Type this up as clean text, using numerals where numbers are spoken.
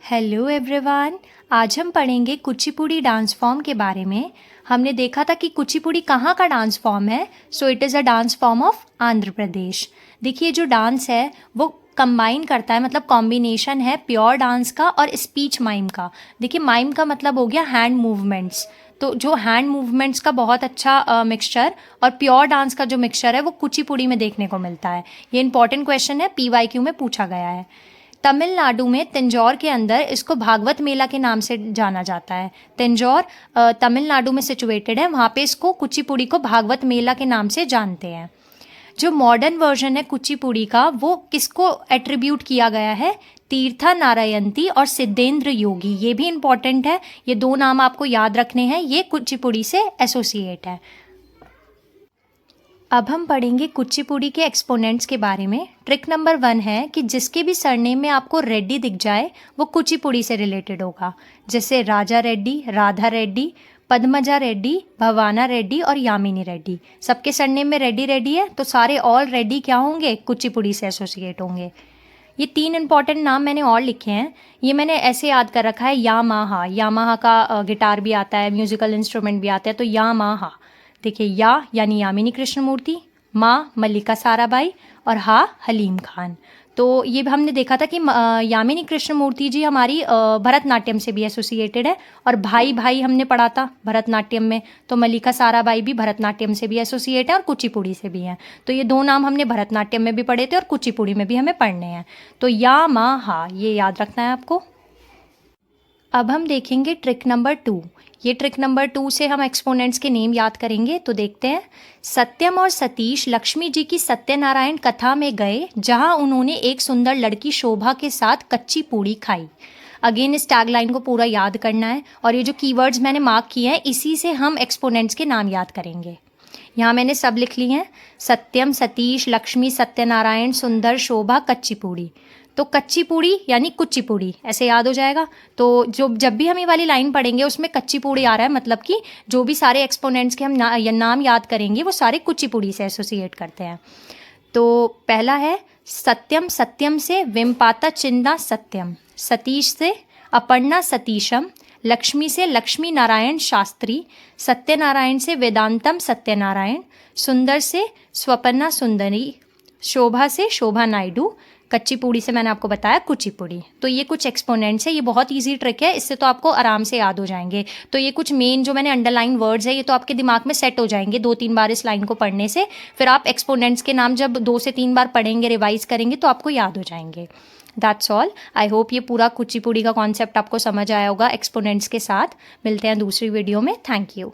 Hello everyone. आज हम पढ़ेंगे कुचिपुड़ी डांस फॉर्म के बारे में। हमने देखा था कि कुचिपुड़ी कहाँ का डांस फॉर्म है। So it is a dance form of Andhra Pradesh. देखिए जो डांस है वो कंबाइन करता है, मतलब कॉम्बिनेशन है प्योर डांस का और स्पीच माइम का। देखिए माइम का मतलब हो गया हैंड मूवमेंट्स, तो जो हैंड मूवमेंट्स का बहुत अच्छा मिक्सचर और प्योर डांस का जो मिक्सचर है वो कुचिपुड़ी में देखने को मिलता है। ये इंपॉर्टेंट क्वेश्चन है, PYQ में पूछा गया है। तमिलनाडु में तंजौर के अंदर इसको भागवत मेला के नाम से जाना जाता है। तंजौर तमिलनाडु में सिचुएटेड है, वहाँ पे इसको कुचिपुड़ी को भागवत मेला के नाम से जानते हैं। जो मॉडर्न वर्जन है कुचिपुड़ी का वो किसको एट्रीब्यूट किया गया है? तीर्था नारायणती और सिद्धेंद्र योगी। ये भी इम्पॉर्टेंट है, ये दो नाम आपको याद रखने हैं, ये कुचिपुड़ी से एसोसिएट है। अब हम पढ़ेंगे कुचिपुड़ी के एक्सपोनेंट्स के बारे में। ट्रिक नंबर 1 है कि जिसके भी सरनेम में आपको रेड्डी दिख जाए वो कुचिपुड़ी से रिलेटेड होगा। जैसे राजा रेड्डी, राधा रेड्डी, पद्मजा रेड्डी, भवाना रेड्डी और यामिनी रेड्डी। सबके सरनेम में रेड्डी रेड्डी है, तो सारे ऑल रेड्डी क्या होंगे? कुचिपुड़ी से एसोसिएट होंगे। ये 3 इंपॉर्टेंट नाम मैंने और लिखे हैं, ये मैंने ऐसे याद कर रखा है। यामाहा, यामाहा का गिटार भी आता है, म्यूजिकल इंस्ट्रूमेंट भी आता है, तो यामाहा। देखिए या यानी यामिनी कृष्णमूर्ति, माँ मल्लिका साराबाई और हा हलीम खान। तो ये हमने देखा था कि यामिनी कृष्णमूर्ति जी हमारी भरतनाट्यम से भी एसोसिएटेड है, और भाई भाई हमने पढ़ा था भरतनाट्यम में, तो मल्लिका साराबाई भी भरतनाट्यम से भी एसोसिएट है और कुचिपुड़ी से भी हैं। तो ये 2 नाम हमने भरतनाट्यम में भी पढ़े थे और कुचिपुड़ी में भी हमें पढ़ने हैं। तो या मा हा, ये याद रखना है आपको। अब हम देखेंगे ट्रिक नंबर 2। ये ट्रिक नंबर 2 से हम एक्सपोनेंट्स के नेम याद करेंगे। तो देखते हैं। सत्यम और सतीश लक्ष्मी जी की सत्यनारायण कथा में गए, जहां उन्होंने एक सुंदर लड़की शोभा के साथ कच्ची पूड़ी खाई। अगेन इस टैगलाइन को पूरा याद करना है, और ये जो कीवर्ड्स मैंने मार्क किए हैं इसी से हम एक्सपोनेंट्स के नाम याद करेंगे। यहाँ मैंने सब लिख ली हैं, सत्यम, सतीश, लक्ष्मी, सत्यनारायण, सुंदर, शोभा, कच्ची पूड़ी। तो कच्ची पूड़ी यानी कुचिपुड़ी, ऐसे याद हो जाएगा। तो जब भी हम ये वाली लाइन पढ़ेंगे उसमें कच्ची पूड़ी आ रहा है, मतलब कि जो भी सारे एक्सपोनेंट्स के हम नाम याद करेंगे वो सारे कुचिपुड़ी से एसोसिएट करते हैं। तो पहला है सत्यम, सत्यम से विमपाता चिन्ना सत्यम, सतीश से अपर्णा सतीशम, लक्ष्मी से लक्ष्मी नारायण शास्त्री, सत्यनारायण से वेदांतम सत्यनारायण, सुंदर से स्वपन्ना सुंदरी, शोभा से शोभा नायडू, कच्ची पूड़ी से मैंने आपको बताया कुचिपुड़ी। तो ये कुछ एक्सपोनेंट्स है, ये बहुत इजी ट्रिक है, इससे तो आपको आराम से याद हो जाएंगे। तो ये कुछ मेन जो मैंने अंडरलाइन वर्ड्स है ये तो आपके दिमाग में सेट हो जाएंगे 2-3 बार इस लाइन को पढ़ने से। फिर आप एक्सपोनेंट्स के नाम जब 2 से 3 बार पढ़ेंगे, रिवाइज करेंगे, तो आपको याद हो जाएंगे। That's all. आई होप ये पूरा कुचिपुड़ी का कॉन्सेप्ट आपको समझ आया होगा एक्सपोनेंट्स के साथ। मिलते हैं दूसरी वीडियो में। Thank you.